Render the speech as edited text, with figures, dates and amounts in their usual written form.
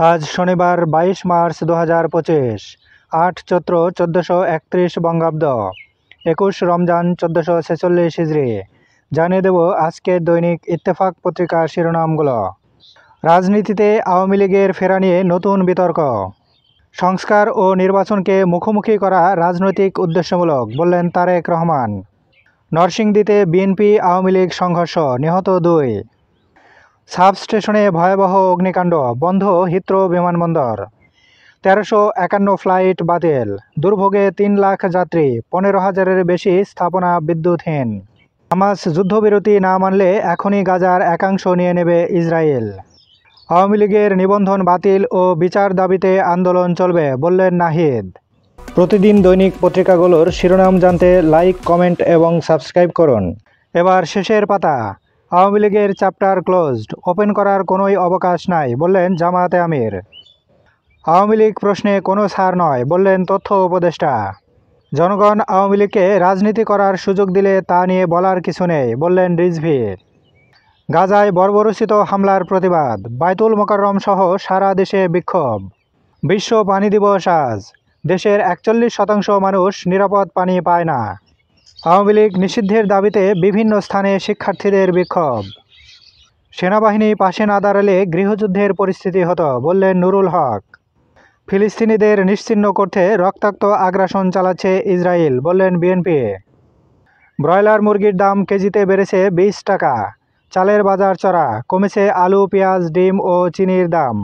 আজ শনিবার 22 মার্চ 2025, 8 চৈত্র 1431 বঙ্গাব্দ, 21 রমজান 1446 হিজরি। জানিয়ে দেব আজকের দৈনিক ইত্তেফাক পত্রিকার শিরোনামগুলো। রাজনীতিতে আওয়ামী লীগের ফেরা নিয়ে নতুন বিতর্ক। সংস্কার ও নির্বাচনকে মুখোমুখি করা রাজনৈতিক উদ্দেশ্যমূলক, বললেন তারেক রহমান। নরসিংদীতে বিএনপি আওয়ামী লীগ সংঘর্ষ, নিহত 2। সাবস্টেশনে ভয়াবহ অগ্নিকাণ্ড, বন্ধ হিথ্রো বিমানবন্দর। 1351 ফ্লাইট বাতিল, দুর্ভোগে 3 লাখ যাত্রী, 15,000-এর বেশি স্থাপনা বিদ্যুৎহীন। হামাস যুদ্ধবিরতি না মানলে এখনই গাজার একাংশ নিয়ে নেবে ইসরায়েল। আওয়ামী লীগের নিবন্ধন বাতিল ও বিচার দাবিতে আন্দোলন চলবে, বললেন নাহিদ। প্রতিদিন দৈনিক পত্রিকাগুলোর শিরোনাম জানতে লাইক, কমেন্ট এবং সাবস্ক্রাইব করুন। এবার শেষের পাতা। আওয়ামী লীগের চ্যাপ্টার ক্লোজড, ওপেন করার কোনোই অবকাশ নাই, বললেন জামায়াতে আমির। আওয়ামী লীগ প্রশ্নে কোনো ছাড় নয়, বললেন তথ্য উপদেষ্টা। জনগণ আওয়ামী লীগকে রাজনীতি করার সুযোগ দিলে তা নিয়ে বলার কিছু নেই, বললেন রিজভী। গাজায় বর্বরোচিত হামলার প্রতিবাদ, বায়তুল মোকাররম সহ সারা দেশে বিক্ষোভ। বিশ্ব পানি দিবস আজ, দেশের 41% মানুষ নিরাপদ পানি পায় না। আওয়ামী লীগ নিষিদ্ধের দাবিতে বিভিন্ন স্থানে শিক্ষার্থীদের বিক্ষোভ। সেনাবাহিনী পাশে না দাঁড়ালে গৃহযুদ্ধের পরিস্থিতি হতো, বললেন নুরুল হক। ফিলিস্তিনিদের নিশ্চিহ্ন করতে রক্তাক্ত আগ্রাসন চালাচ্ছে ইসরায়েল, বললেন বিএনপি। ব্রয়লার মুরগির দাম কেজিতে বেড়েছে 20 টাকা। চালের বাজার চড়া, কমেছে আলু, পেঁয়াজ, ডিম ও চিনির দাম।